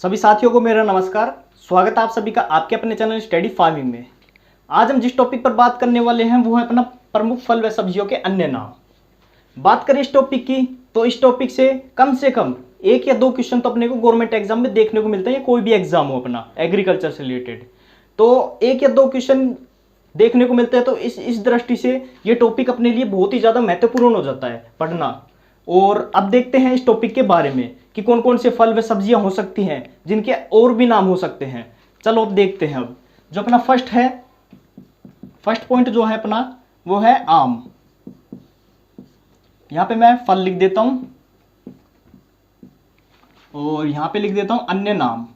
सभी साथियों को मेरा नमस्कार। स्वागत है आप सभी का आपके अपने चैनल स्टडी फार्मिंग में। आज हम जिस टॉपिक पर बात करने वाले हैं वो है अपना प्रमुख फल व सब्जियों के अन्य नाम। बात करें इस टॉपिक की तो इस टॉपिक से कम एक या दो क्वेश्चन तो अपने को गवर्नमेंट एग्जाम में देखने को मिलता है, या कोई भी एग्जाम हो अपना एग्रीकल्चर से रिलेटेड, तो एक या दो क्वेश्चन देखने को मिलते हैं। तो इस दृष्टि से ये टॉपिक अपने लिए बहुत ही ज़्यादा महत्वपूर्ण हो जाता है पढ़ना। और अब देखते हैं इस टॉपिक के बारे में कि कौन कौन से फल व सब्जियां हो सकती हैं जिनके और भी नाम हो सकते हैं। चलो अब देखते हैं। अब जो अपना फर्स्ट पॉइंट जो है अपना वो है आम। यहां पे मैं फल लिख देता हूं और यहां पे लिख देता हूं अन्य नाम।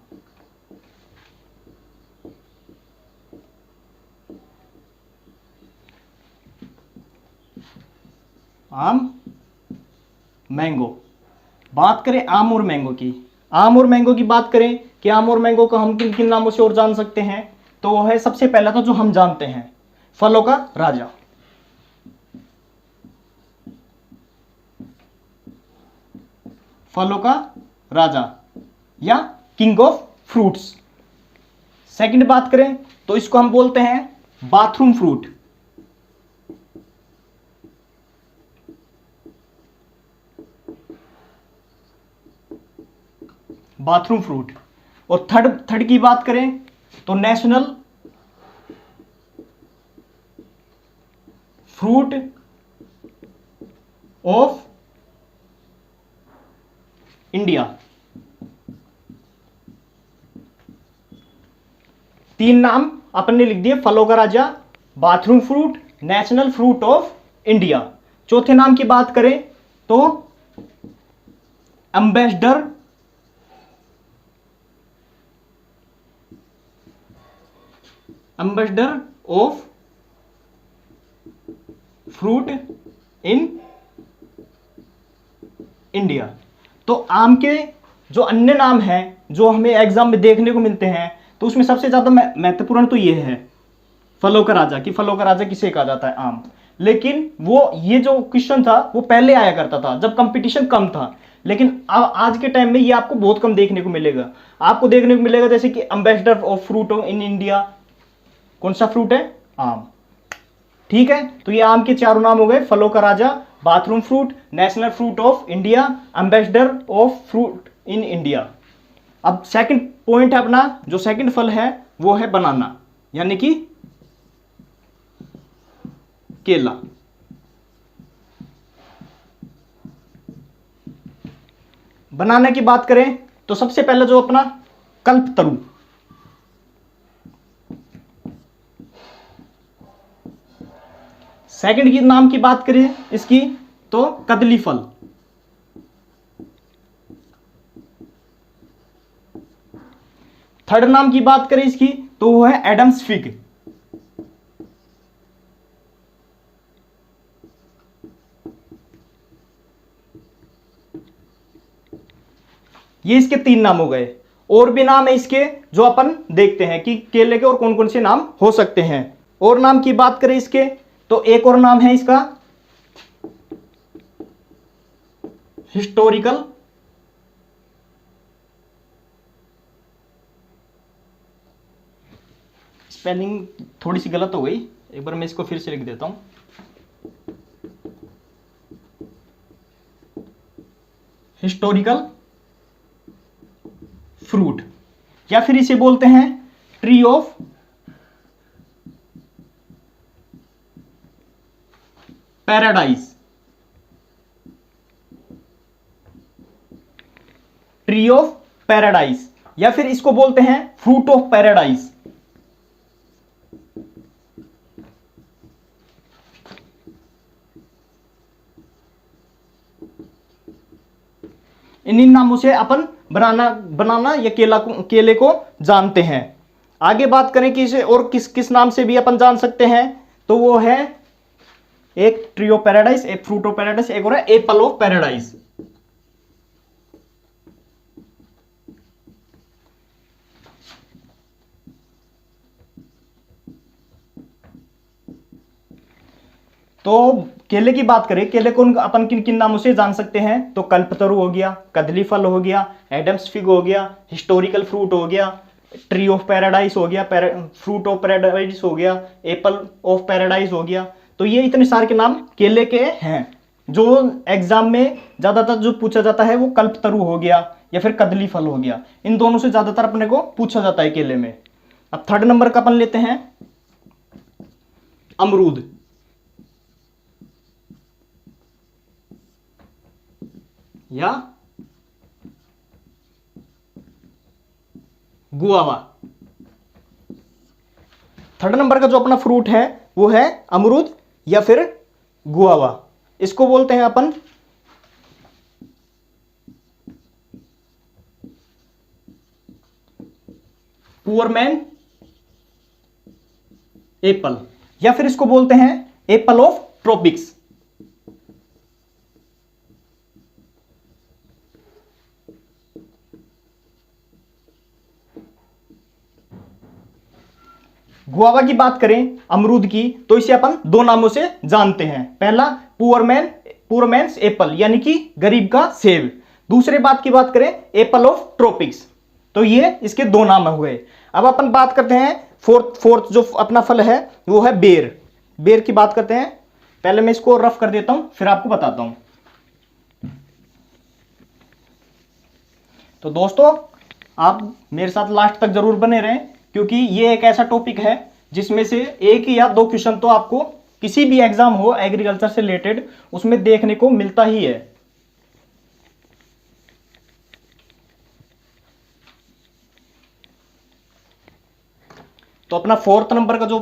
आम, मैंगो। बात करें आम और मैंगो की बात करें कि आम और मैंगो को हम किन किन नामों से और जान सकते हैं, तो वो है सबसे पहला तो जो हम जानते हैं फलों का राजा। फलों का राजा या किंग ऑफ फ्रूट्स। सेकंड बात करें तो इसको हम बोलते हैं बाथरूम फ्रूट। Bathroom fruit. और थर्ड की बात करें तो नेशनल फ्रूट ऑफ इंडिया। तीन नाम अपन ने लिख दिए, फलों का राजा, bathroom fruit, national fruit of India. चौथे नाम की बात करें तो ambassador of fruit in India. तो आम के जो अन्य नाम हैं जो हमें एग्जाम में देखने को मिलते हैं, तो उसमें सबसे ज्यादा महत्वपूर्ण तो ये है फलों का राजा, कि फलों का राजा किसे कहा जाता है, आम। लेकिन वो ये जो क्वेश्चन था वो पहले आया करता था जब कंपटीशन कम था, लेकिन अब आज के टाइम में ये आपको बहुत कम देखने को मिलेगा। आपको देखने को मिलेगा जैसे कि ambassador of fruit in India, कौन सा फ्रूट है, आम। ठीक है, तो ये आम के चारों नाम हो गए, फलों का राजा, bathroom fruit, national fruit of India, ambassador of fruit in India. अब सेकंड पॉइंट है अपना, जो सेकंड फल है वो है बनाना, यानी कि केला। बनाना की बात करें तो सबसे पहले जो अपना कल्पतरू। सेकंड की नाम की बात करें इसकी तो कदली फल। थर्ड नाम की बात करें इसकी तो वो है एडम्स फिग। ये इसके तीन नाम हो गए। और भी नाम है इसके जो अपन देखते हैं कि केले के और कौन कौन से नाम हो सकते हैं। और नाम की बात करें इसके तो एक और नाम है इसका हिस्टोरिकल स्पेलिंग थोड़ी सी गलत हो गई, एक बार मैं इसको फिर से लिख देता हूं। हिस्टोरिकल फ्रूट, या फिर इसे बोलते हैं tree of paradise. Tree of paradise, या फिर इसको बोलते हैं फ्रूट ऑफ पैराडाइज। इन नामों से अपन बनाना या केले को जानते हैं। आगे बात करें कि इसे और किस किस नाम से भी अपन जान सकते हैं, तो वो है एक ट्री ऑफ पैराडाइज, एक फ्रूट ऑफ पैराडाइज, एक और है एप्पल ऑफ पैराडाइज। तो केले की बात करें, केले को अपन किन किन नामों से जान सकते हैं? तो कल्पतरु हो गया, कदली फल हो गया, एडम्स फिग हो गया, हिस्टोरिकल फ्रूट हो गया, ट्री ऑफ पैराडाइज हो गया, फ्रूट ऑफ पैराडाइज हो गया, एप्पल ऑफ पैराडाइज हो गया। तो ये इतने सारे के नाम केले के हैं। जो एग्जाम में ज्यादातर जो पूछा जाता है वो कल्पतरु हो गया या फिर कदली फल हो गया, इन दोनों से ज्यादातर अपने को पूछा जाता है केले में। अब थर्ड नंबर का अपन लेते हैं अमरूद या गुआवा। थर्ड नंबर का जो अपना फ्रूट है वो है अमरूद या फिर गुआवा। इसको बोलते हैं अपन पुअर मैन एप्पल, या फिर इसको बोलते हैं एप्पल ऑफ ट्रॉपिक्स। गुआवा की बात करें अमरूद की, तो इसे अपन दो नामों से जानते हैं। पहला पुअर मैन्स एप्पल यानी कि गरीब का सेब। दूसरे बात की बात करें एप्पल ऑफ ट्रॉपिक्स, तो ये इसके दो नाम हुए। अब अपन बात करते हैं फोर्थ जो अपना फल है वो है बेर। बेर की बात करते हैं। पहले मैं इसको रफ कर देता हूं फिर आपको बताता हूं। तो दोस्तों आप मेरे साथ लास्ट तक जरूर बने रहें, क्योंकि ये एक ऐसा टॉपिक है जिसमें से एक या दो क्वेश्चन तो आपको किसी भी एग्जाम हो एग्रीकल्चर से रिलेटेड उसमें देखने को मिलता ही है। तो अपना फोर्थ नंबर का जो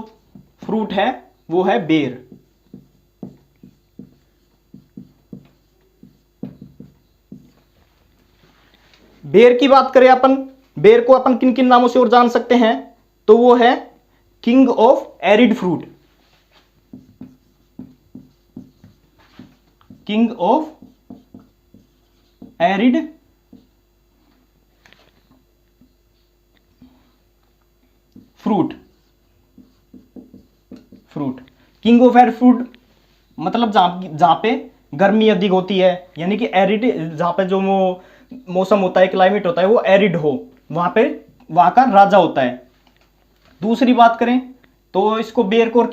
फ्रूट है वो है बेर। बेर की बात करें अपन, बेर को अपन किन किन नामों से और जान सकते हैं? तो वो है king of arid fruit, king of arid fruit. King of arid fruit मतलब जहां पे गर्मी अधिक होती है, यानी कि एरिड, जहां पे जो मौसम होता है, क्लाइमेट होता है वो एरिड हो, वहां का राजा होता है। दूसरी बात करें तो इसको बेर को और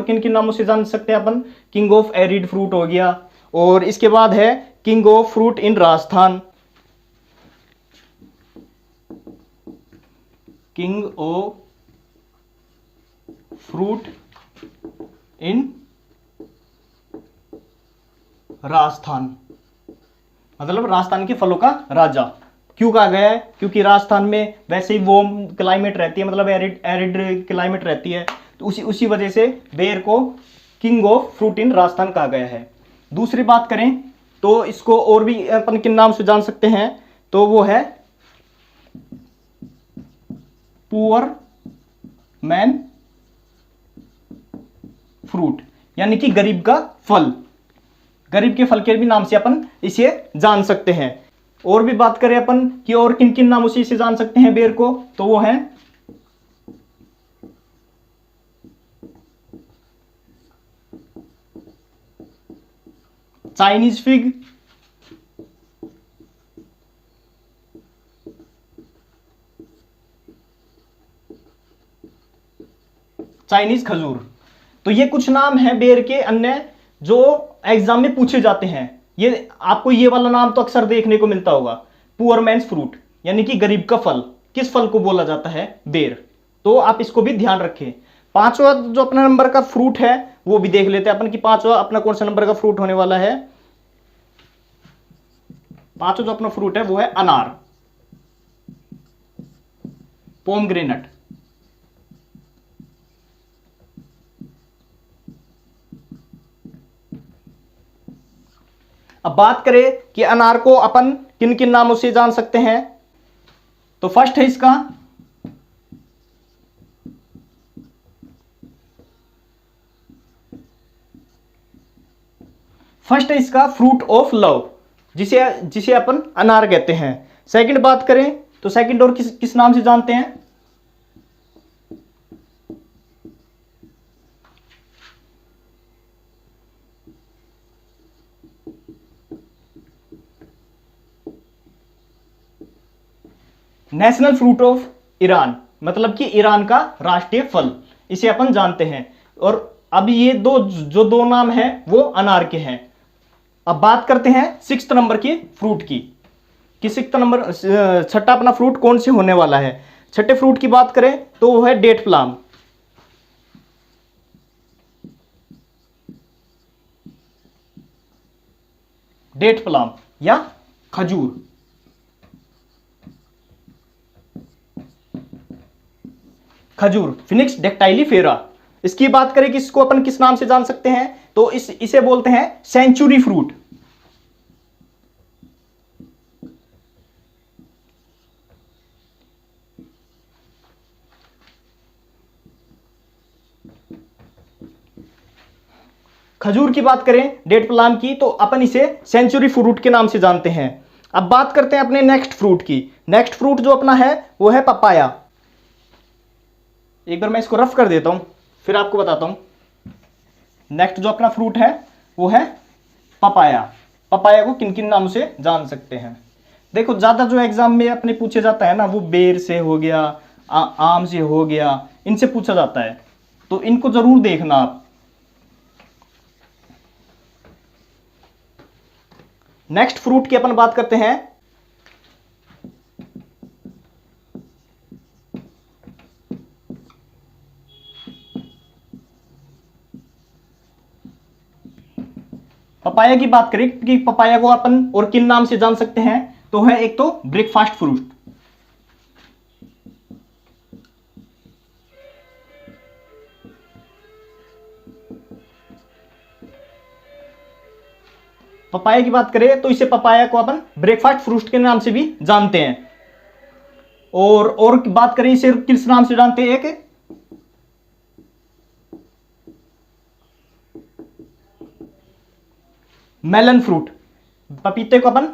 किन किन नामों से जान सकते हैं अपन? किंग ऑफ एरिड फ्रूट हो गया, और इसके बाद है king of fruit in Rajasthan, king of fruit इन राजस्थान, मतलब राजस्थान के फलों का राजा। क्यों कहा गया है? क्योंकि राजस्थान में वैसे ही वार्म क्लाइमेट रहती है, मतलब एरिड क्लाइमेट रहती है, तो उसी वजह से बेर को किंग ऑफ फ्रूट इन राजस्थान कहा गया है। दूसरी बात करें तो इसको और भी अपन किन नाम से जान सकते हैं? तो वो है पुअर मैन फ्रूट, यानी कि गरीब का फल। गरीब के फल के भी नाम से अपन इसे जान सकते हैं। और भी बात करें अपन कि और किन किन नामों से इसे जान सकते हैं बेर को, तो वो है चाइनीज फिग, चाइनीज खजूर। तो ये कुछ नाम हैं बेर के अन्य जो एग्जाम में पूछे जाते हैं। ये आपको ये वाला नाम तो अक्सर देखने को मिलता होगा, पुअर मैन्स फ्रूट, यानी कि गरीब का फल। किस फल को बोला जाता है? बेर। तो आप इसको भी ध्यान रखें। पांचवा जो अपना नंबर का फ्रूट है वो भी देख लेते हैं अपन कि पांचवा अपना कौन सा नंबर का फ्रूट होने वाला है। पांचवा जो अपना फ्रूट है वो है अनार, पोमग्रेनेट। अब बात करें कि अनार को अपन किन किन नामों से जान सकते हैं, तो फर्स्ट है इसका फ्रूट ऑफ लव, जिसे अपन अनार कहते हैं। सेकंड बात करें तो सेकंड और किस नाम से जानते हैं? नेशनल फ्रूट ऑफ ईरान, मतलब कि ईरान का राष्ट्रीय फल, इसे अपन जानते हैं। और अब ये दो नाम हैं वो अनार के हैं। अब बात करते हैं 6th नंबर की फ्रूट की, कि 6th नंबर, छठा अपना फ्रूट कौन से होने वाला है। छठे फ्रूट की बात करें तो वो है डेट प्लाम। डेट प्लाम या खजूर। खजूर फिनिक्स डेक्टाइलीफेरा। इसकी बात करें कि इसको अपन किस नाम से जान सकते हैं, तो इसे बोलते हैं सेंचुरी फ्रूट। खजूर की बात करें, डेट प्लाम की, तो अपन इसे सेंचुरी फ्रूट के नाम से जानते हैं। अब बात करते हैं अपने नेक्स्ट फ्रूट की। नेक्स्ट फ्रूट जो अपना है वो है पपाया। एक बार मैं इसको रफ कर देता हूं, फिर आपको बताता हूं। नेक्स्ट जो अपना फ्रूट है वो है पपाया। पपाया को किन किन नाम से जान सकते हैं? देखो, ज्यादा जो एग्जाम में अपने पूछे जाता है ना, वो बेर से हो गया, आम से हो गया, इनसे पूछा जाता है, तो इनको जरूर देखना आप। नेक्स्ट फ्रूट की अपन बात करते हैं पपाया की बात करें कि पपाया को अपन और किन नाम से जान सकते हैं, तो है एक तो ब्रेकफास्ट फ्रूट। पपाया की बात करें तो इसे पपाया को अपन ब्रेकफास्ट फ्रूट के नाम से भी जानते हैं। और बात करें इसे किस नाम से जानते हैं, एक मेलन फ्रूट। पपीते को अपन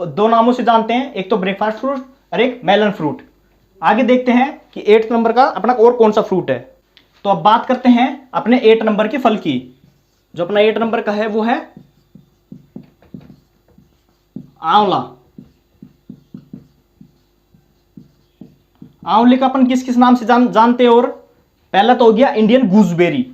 दो नामों से जानते हैं, एक तो ब्रेकफास्ट फ्रूट और एक मेलन फ्रूट। आगे देखते हैं कि 8th नंबर का अपना और कौन सा फ्रूट है। तो अब बात करते हैं अपने 8 नंबर के फल की। जो अपना 8 नंबर का है वो है आंवला। आंवले का अपन किस किस नाम से जानते हैं? और पहला तो हो गया इंडियन गूसबेरी।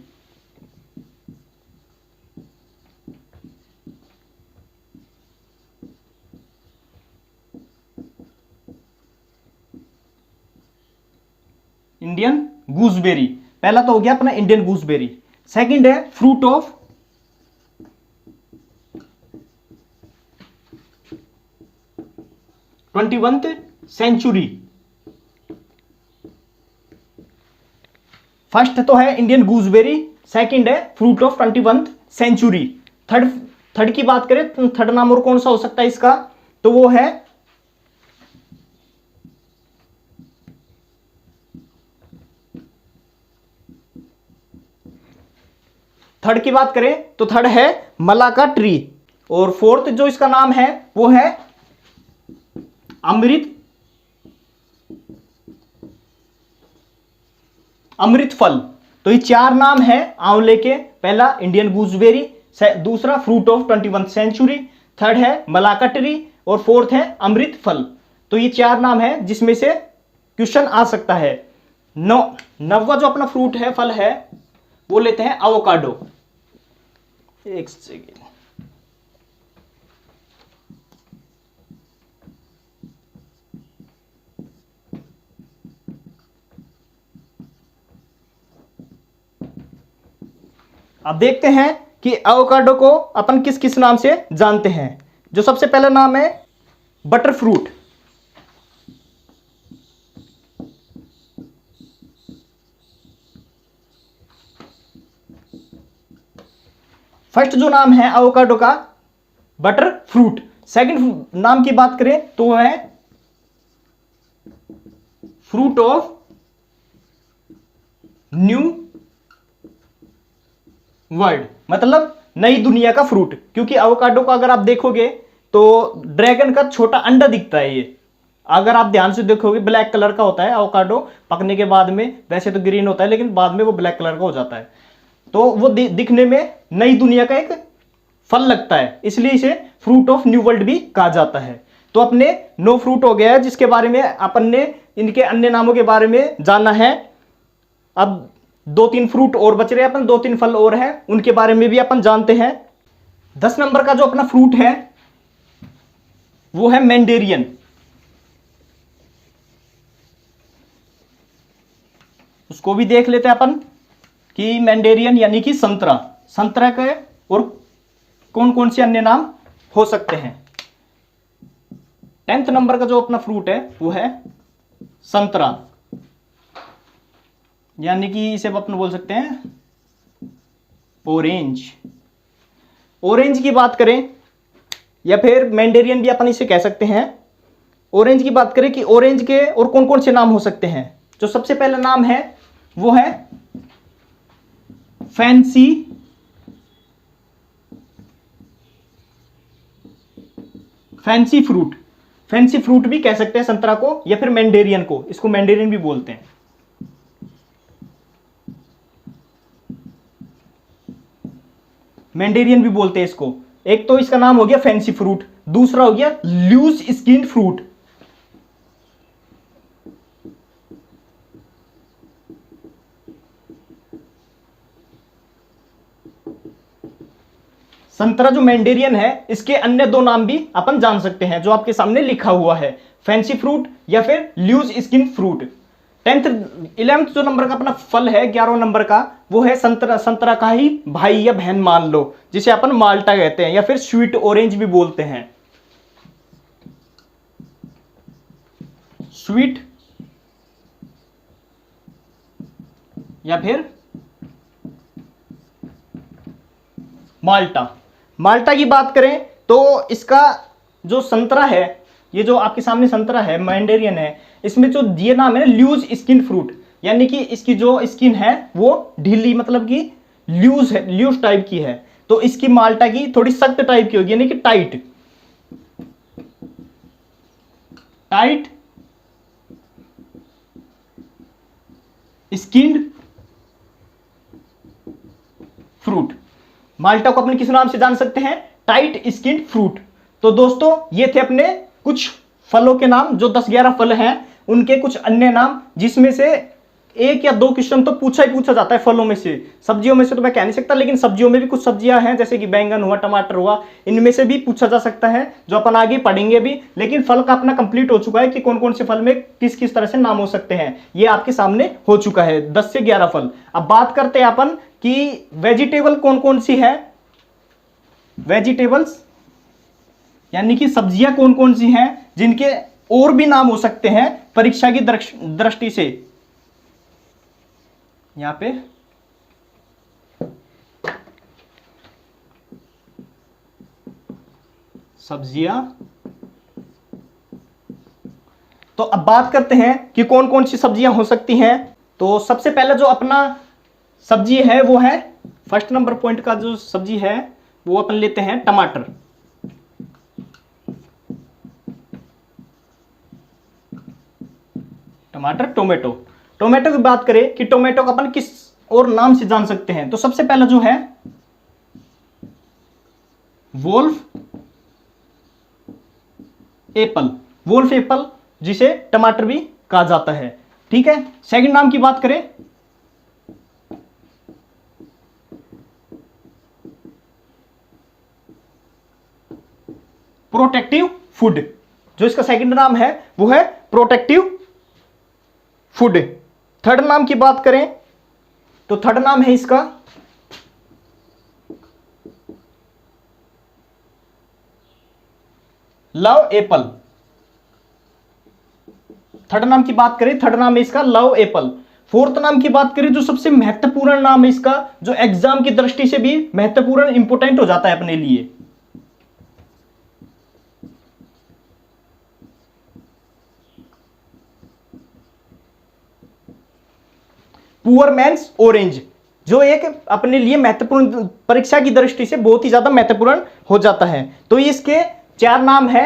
इंडियन गूसबेरी, पहला तो हो गया अपना इंडियन गूसबेरी। सेकंड है fruit of 21th century. First तो है इंडियन गूसबेरी, सेकंड है fruit of 21th century. Third की बात करें तो थर्ड नाम और कौन सा हो सकता है इसका, तो वो है थर्ड की बात करें तो थर्ड है मलाका ट्री। और फोर्थ जो इसका नाम है वो है अमृत फल। तो ये 4 नाम है आंवले के। पहला इंडियन गूसबेरी, दूसरा fruit of 21th century, third है मलाका ट्री और फोर्थ है अमृत फल। तो ये 4 नाम है जिसमें से क्वेश्चन आ सकता है। नौवां जो अपना फ्रूट है, फल है, वो लेते हैं एवोकाडो। एक सेकेंड, अब देखते हैं कि एवोकाडो को अपन किस किस नाम से जानते हैं। जो सबसे पहला नाम है बटर फ्रूट। फर्स्ट जो नाम है एवोकाडो का, बटर फ्रूट। सेकंड नाम की बात करें तो वह है फ्रूट ऑफ न्यू वर्ल्ड, मतलब नई दुनिया का फ्रूट। क्योंकि एवोकाडो को अगर आप देखोगे तो ड्रैगन का छोटा अंडा दिखता है ये। अगर आप ध्यान से देखोगे ब्लैक कलर का होता है एवोकाडो पकने के बाद में। वैसे तो ग्रीन होता है लेकिन बाद में वो ब्लैक कलर का हो जाता है। तो वो दिखने में नई दुनिया का एक फल लगता है, इसलिए इसे फ्रूट ऑफ न्यू वर्ल्ड भी कहा जाता है। तो अपने 9 फ्रूट हो गया है जिसके बारे में अपन ने इनके अन्य नामों के बारे में जाना है। अब 2-3 फ्रूट और बच रहे हैं, अपन 2-3 फल और हैं, उनके बारे में भी अपन जानते हैं। 10 नंबर का जो अपना फ्रूट है वो है मैंडेरियन। उसको भी देख लेते हैं अपन कि मैंडेरियन यानी कि संतरा, संतरा के और कौन कौन से अन्य नाम हो सकते हैं। 10th नंबर का जो अपना फ्रूट है वो है संतरा, यानी कि इसे अपन बोल सकते हैं ऑरेंज। ऑरेंज की बात करें या फिर मैंडेरियन भी अपन इसे कह सकते हैं। ऑरेंज की बात करें कि ऑरेंज के और कौन कौन से नाम हो सकते हैं। जो सबसे पहला नाम है वो है फैंसी फ्रूट। फैंसी फ्रूट भी कह सकते हैं संतरा को, या फिर मैंडेरियन को, इसको मैंडेरियन भी बोलते हैं। मैंडेरियन भी बोलते हैं इसको। एक तो इसका नाम हो गया फैंसी फ्रूट, दूसरा हो गया लूज स्किन फ्रूट। संतरा जो मैंडेरियन है इसके अन्य 2 नाम भी अपन जान सकते हैं जो आपके सामने लिखा हुआ है, फैंसी फ्रूट या फिर लूज स्किन फ्रूट। 11th जो नंबर का अपना फल है 11वें नंबर का वो है संतरा। संतरा का ही भाई या बहन मान लो, जिसे अपन माल्टा कहते हैं या फिर स्वीट ऑरेंज भी बोलते हैं। स्वीट या फिर माल्टा। माल्टा की बात करें तो इसका जो संतरा है, ये जो आपके सामने संतरा है मैंडेरियन है, इसमें जो ये नाम है लूज स्किन फ्रूट, यानी कि इसकी जो स्किन है वो ढीली, मतलब कि लूज है, लूज टाइप की है। तो इसकी माल्टा की थोड़ी सख्त टाइप की होगी, यानी कि टाइट स्किन्ड फ्रूट। माल्टा को अपन किस नाम से जान सकते हैं? Tight skin fruit. तो दोस्तों ये थे अपने कुछ फलों के नाम, जो 10-11 फल हैं उनके कुछ अन्य नाम, जिसमें से 1 या 2 क्वेश्चन तो पूछा ही पूछा जाता है फलों में से। सब्जियों में से तो मैं कह नहीं सकता, लेकिन सब्जियों में भी कुछ सब्जियां हैं जैसे कि बैंगन हुआ, टमाटर हुआ, इनमें से भी पूछा जा सकता है, जो अपन आगे पढ़ेंगे भी। लेकिन फल का अपना कंप्लीट हो चुका है कि कौन कौन से फल में किस किस तरह से नाम हो सकते हैं, ये आपके सामने हो चुका है 10 से 11 फल। अब बात करते हैं अपन कि वेजिटेबल कौन कौन सी है। वेजिटेबल्स यानी कि सब्जियां कौन कौन सी हैं जिनके और भी नाम हो सकते हैं परीक्षा की दृष्टि से। यहां पे सब्जियां। तो अब बात करते हैं कि कौन कौन सी सब्जियां हो सकती हैं। तो सबसे पहले जो अपना सब्जी है वो है, फर्स्ट नंबर पॉइंट का जो सब्जी है वो अपन लेते हैं टमाटर। टमाटर, टोमेटो। टोमेटो की बात करें कि टोमेटो को अपन किस और नाम से जान सकते हैं, तो सबसे पहला जो है वोल्फ एप्पल। वोल्फ एप्पल जिसे टमाटर भी कहा जाता है, ठीक है। सेकंड नाम की बात करें प्रोटेक्टिव फूड। जो इसका सेकंड नाम है वो है प्रोटेक्टिव फूड। थर्ड नाम की बात करें तो थर्ड नाम है इसका लव एप्पल। थर्ड नाम की बात करें, थर्ड नाम है इसका लव एप्पल। फोर्थ नाम की बात करें, जो सबसे महत्वपूर्ण नाम है इसका, जो एग्जाम की दृष्टि से भी महत्वपूर्ण इंपोर्टेंट हो जाता है अपने लिए, पुअर मैन्स ऑरेंज। जो एक अपने लिए महत्वपूर्ण, परीक्षा की दृष्टि से बहुत ही ज्यादा महत्वपूर्ण हो जाता है। तो इसके 4 नाम है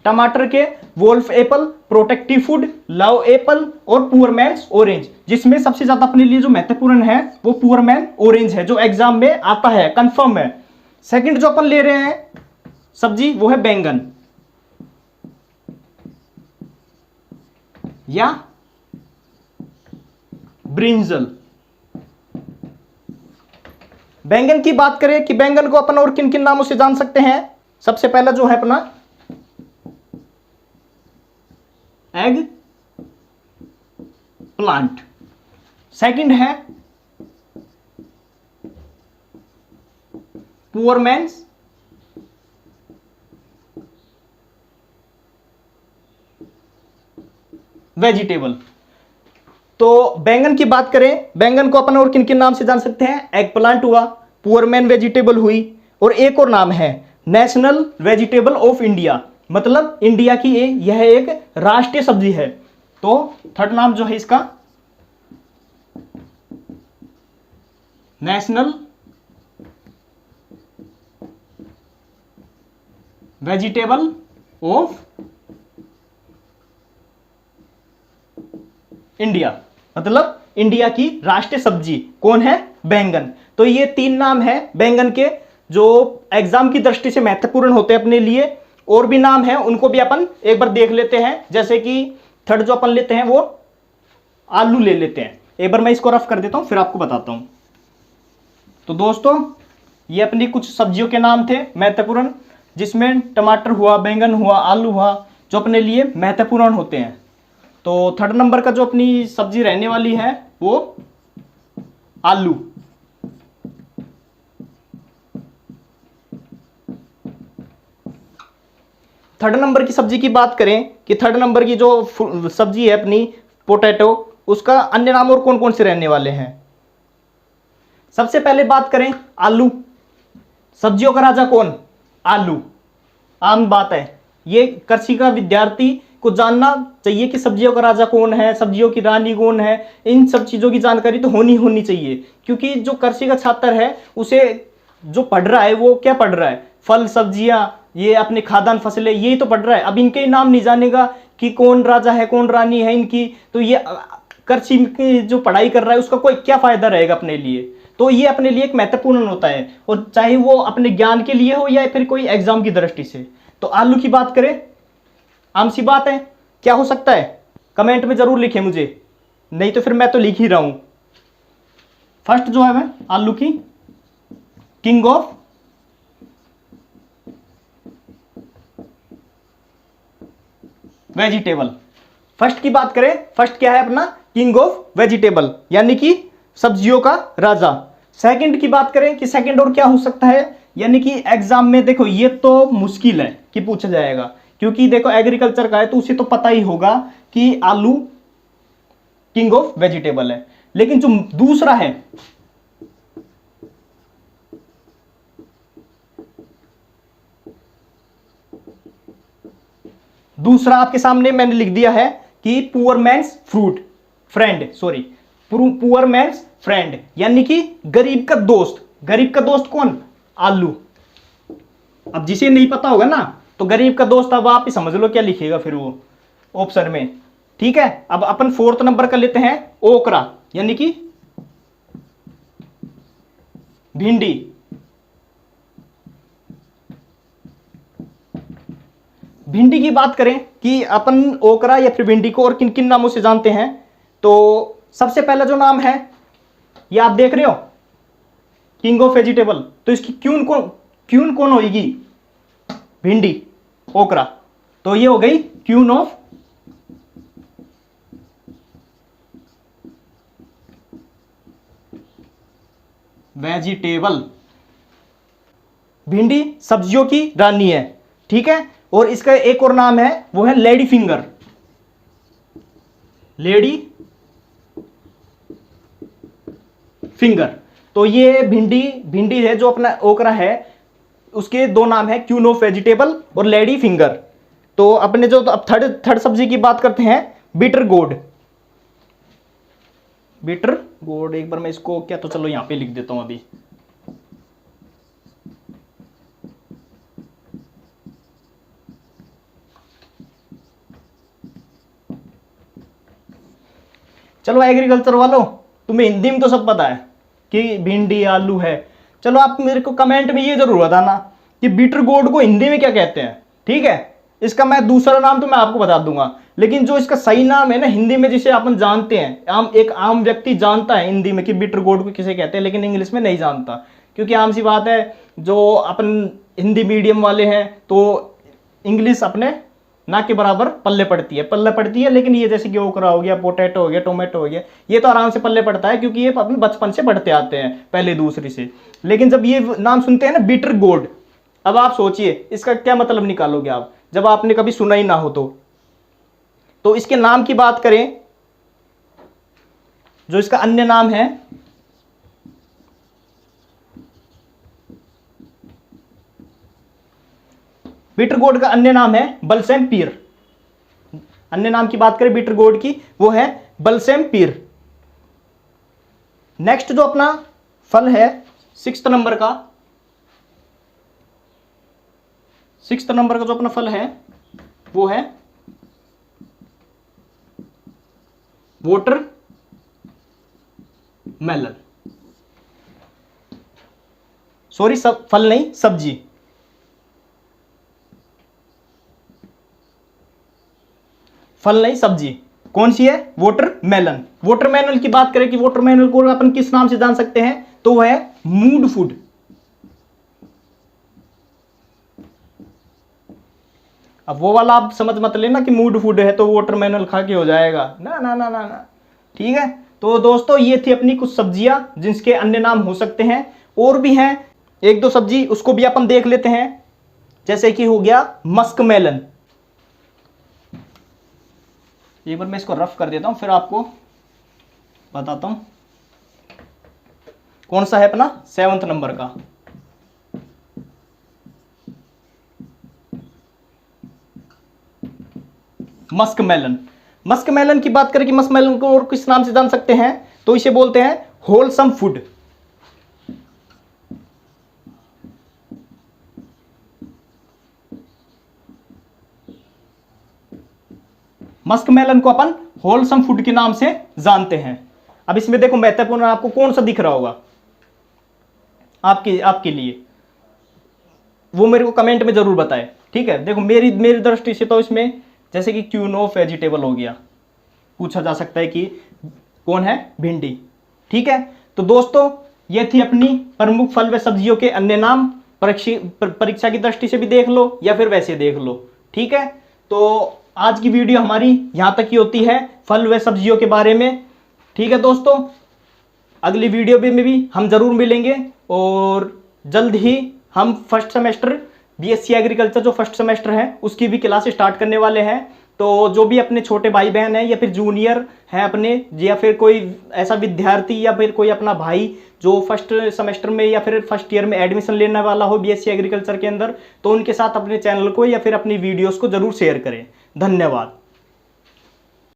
टमाटर के, wolf apple, protective food, love apple और पुअर मैन्स ऑरेंज। जिसमें सबसे ज्यादा अपने लिए जो महत्वपूर्ण है वो पुअर मैन ऑरेंज है, जो एग्जाम में आता है, कंफर्म है। सेकंड जो अपन ले रहे हैं सब्जी वो है बैंगन। या ब्रिंजल। बैंगन की बात करें कि बैंगन को अपन और किन किन नामों से जान सकते हैं। सबसे पहला जो है अपना एग प्लांट, सेकंड है पुअर मैन्स वेजिटेबल। तो बैंगन की बात करें, बैंगन को अपन और किन किन नाम से जान सकते हैं। एग प्लांट हुआ, पुअर मैन वेजिटेबल हुई, और एक और नाम है नेशनल वेजिटेबल ऑफ इंडिया, मतलब इंडिया की यह एक राष्ट्रीय सब्जी है। तो थर्ड नाम जो है इसका नेशनल वेजिटेबल ऑफ इंडिया, मतलब इंडिया की राष्ट्रीय सब्जी कौन है, बैंगन। तो ये तीन नाम है बैंगन के जो एग्जाम की दृष्टि से महत्वपूर्ण होते हैं अपने लिए। और भी नाम है, उनको भी अपन एक बार देख लेते हैं। जैसे कि थर्ड जो अपन लेते हैं वो आलू ले लेते हैं। एक बार मैं इसको रफ कर देता हूं, फिर आपको बताता हूं। तो दोस्तों ये अपनी कुछ सब्जियों के नाम थे महत्वपूर्ण, जिसमें टमाटर हुआ, बैंगन हुआ, आलू हुआ, जो अपने लिए महत्वपूर्ण होते हैं। तो थर्ड नंबर का जो अपनी सब्जी रहने वाली है वो आलू। थर्ड नंबर की सब्जी की बात करें कि थर्ड नंबर की जो सब्जी है अपनी पोटैटो, उसका अन्य नाम और कौन कौन से रहने वाले हैं। सबसे पहले बात करें आलू, सब्जियों का राजा कौन, आलू। आम बात है, ये कृषि का विद्यार्थी को जानना चाहिए कि सब्जियों का राजा कौन है, सब्जियों की रानी कौन है। इन सब चीजों की जानकारी तो होनी चाहिए, क्योंकि जो कृषि का छात्र है उसे जो पढ़ रहा है वो क्या पढ़ रहा है, फल सब्जियां, ये अपने खाद्यान्न फसलें, यही तो पढ़ रहा है। अब इनके नाम नहीं जानेगा कि कौन राजा है कौन रानी है इनकी, तो ये कृषि की जो पढ़ाई कर रहा है उसका कोई क्या फायदा रहेगा अपने लिए। तो ये अपने लिए एक महत्वपूर्ण होता है, और चाहे वो अपने ज्ञान के लिए हो या फिर कोई एग्जाम की दृष्टि से। तो आलू की बात करें, आम सी बात है, क्या हो सकता है कमेंट में जरूर लिखें मुझे, नहीं तो फिर मैं तो लिख ही रहा हूं। फर्स्ट जो है मैं आलू की किंग ऑफ वेजिटेबल। फर्स्ट की बात करें, फर्स्ट क्या है अपना किंग ऑफ वेजिटेबल, यानी कि सब्जियों का राजा। सेकंड की बात करें कि सेकंड और क्या हो सकता है, यानी कि एग्जाम में देखो ये तो मुश्किल है कि पूछा जाएगा, क्योंकि देखो एग्रीकल्चर का है तो उसे तो पता ही होगा कि आलू किंग ऑफ वेजिटेबल है। लेकिन जो दूसरा है, दूसरा आपके सामने मैंने लिख दिया है कि poor man's fruit friend, sorry poor man's friend, यानी कि गरीब का दोस्त। गरीब का दोस्त कौन, आलू। अब जिसे नहीं पता होगा ना, तो गरीब का दोस्त अब आप ही समझ लो क्या लिखेगा फिर वो ऑप्शन में। ठीक है, अब अपन फोर्थ नंबर का लेते हैं ओकरा, यानी कि भिंडी। भिंडी की बात करें कि अपन ओकरा या फिर भिंडी को और किन किन नामों से जानते हैं, तो सबसे पहला जो नाम है ये आप देख रहे हो किंग ऑफ वेजिटेबल, तो इसकी क्यून कौन होगी, भिंडी ओकरा, तो ये हो गई क्यून ऑफ वेजिटेबल। भिंडी सब्जियों की रानी है, ठीक है। और इसका एक और नाम है, वो है लेडी फिंगर, लेडी फिंगर। तो ये भिंडी है जो अपना ओकरा है, उसके दो नाम है, क्यून ऑफ वेजिटेबल और लेडी फिंगर। तो अपने जो अब थर्ड सब्जी की बात करते हैं, बिटर गोड। बिटर गोड, एक बार मैं इसको क्या, तो चलो यहां पे लिख देता हूं अभी। चलो एग्रीकल्चर वालों, तुम्हें हिंदी में तो सब पता है कि भिंडी आलू है। चलो आप मेरे को कमेंट में ये जरूर बताना कि बीटर गोड को हिंदी में क्या कहते हैं, ठीक है। इसका मैं दूसरा नाम तो मैं आपको बता दूंगा, लेकिन जो इसका सही नाम है ना हिंदी में जिसे अपन जानते हैं, एक आम व्यक्ति जानता है हिंदी में कि बिटर गोर्ड को किसे कहते हैं, लेकिन इंग्लिश में नहीं जानता, क्योंकि आम सी बात है जो अपन हिंदी मीडियम वाले हैं तो इंग्लिश अपने ना के बराबर पल्ले पड़ती है, लेकिन ये जैसे कि ओकरा हो गया, पोटैटो हो गया, टोमेटो हो गया, ये तो आराम से पल्ले पड़ता है क्योंकि ये अपने बचपन से पढ़ते आते हैं पहले दूसरी से। लेकिन जब ये नाम सुनते हैं ना बिटर गोर्ड, अब आप सोचिए इसका क्या मतलब निकालोगे आप, जब आपने कभी सुना ही ना हो तो इसके नाम की बात करें, जो इसका अन्य नाम है बिटर गोर्ड का अन्य नाम है बलसैम पीर। अन्य नाम की बात करें बिटर गोर्ड की, वो है बलसैम पीर। नेक्स्ट जो अपना फल है 6th नंबर का जो अपना फल है वो है वाटर मेलन। सॉरी, सब फल नहीं, सब्जी। फल नहीं सब्जी कौन सी है? वाटरमेलन। वाटरमेलन की बात करें कि वाटरमेलन को अपन किस नाम से जान सकते हैं, तो वह है मूड फूड। अब वो वाला आप समझ मत लेना कि मूड फूड है तो वाटरमेलन खा के हो जाएगा, ना ना ना ना ना, ठीक है। तो दोस्तों ये थी अपनी कुछ सब्जियां जिनके अन्य नाम हो सकते हैं, और भी हैं एक दो सब्जी, उसको भी अपन देख लेते हैं। जैसे कि हो गया मस्कमेलन। एक बार मैं इसको रफ कर देता हूं फिर आपको बताता हूं कौन सा है अपना 7th नंबर का। मस्कमेलन। मस्कमेलन की बात करें कि मस्कमेलन को और किस नाम से जान सकते हैं, तो इसे बोलते हैं होलसम फूड। मस्कमेलन को अपन होलसम फूड के नाम से जानते हैं। अब इसमें देखो महत्वपूर्ण आपको कौन सा दिख रहा होगा आपके लिए, वो मेरे को कमेंट में जरूर बताएं, ठीक है। देखो मेरी दृष्टि से तो इसमें जैसे कि क्यूनो वेजिटेबल हो गया, पूछा जा सकता है कि कौन है, भिंडी, ठीक है। तो दोस्तों ये थी अपनी प्रमुख फल व सब्जियों के अन्य नाम। परीक्षा की दृष्टि से भी देख लो या फिर वैसे देख लो, ठीक है। तो आज की वीडियो हमारी यहां तक ही होती है फल व सब्जियों के बारे में, ठीक है दोस्तों। अगली वीडियो में भी हम जरूर मिलेंगे, और जल्द ही हम फर्स्ट सेमेस्टर बीएससी एग्रीकल्चर जो फर्स्ट सेमेस्टर है उसकी भी क्लास स्टार्ट करने वाले हैं। तो जो भी अपने छोटे भाई बहन हैं या फिर जूनियर हैं अपने, या फिर कोई ऐसा विद्यार्थी या फिर कोई अपना भाई जो फर्स्ट सेमेस्टर में या फिर फर्स्ट ईयर में एडमिशन लेने वाला हो बीएससी एग्रीकल्चर के अंदर, तो उनके साथ अपने चैनल को या फिर अपनी वीडियोस को जरूर शेयर करें। धन्यवाद।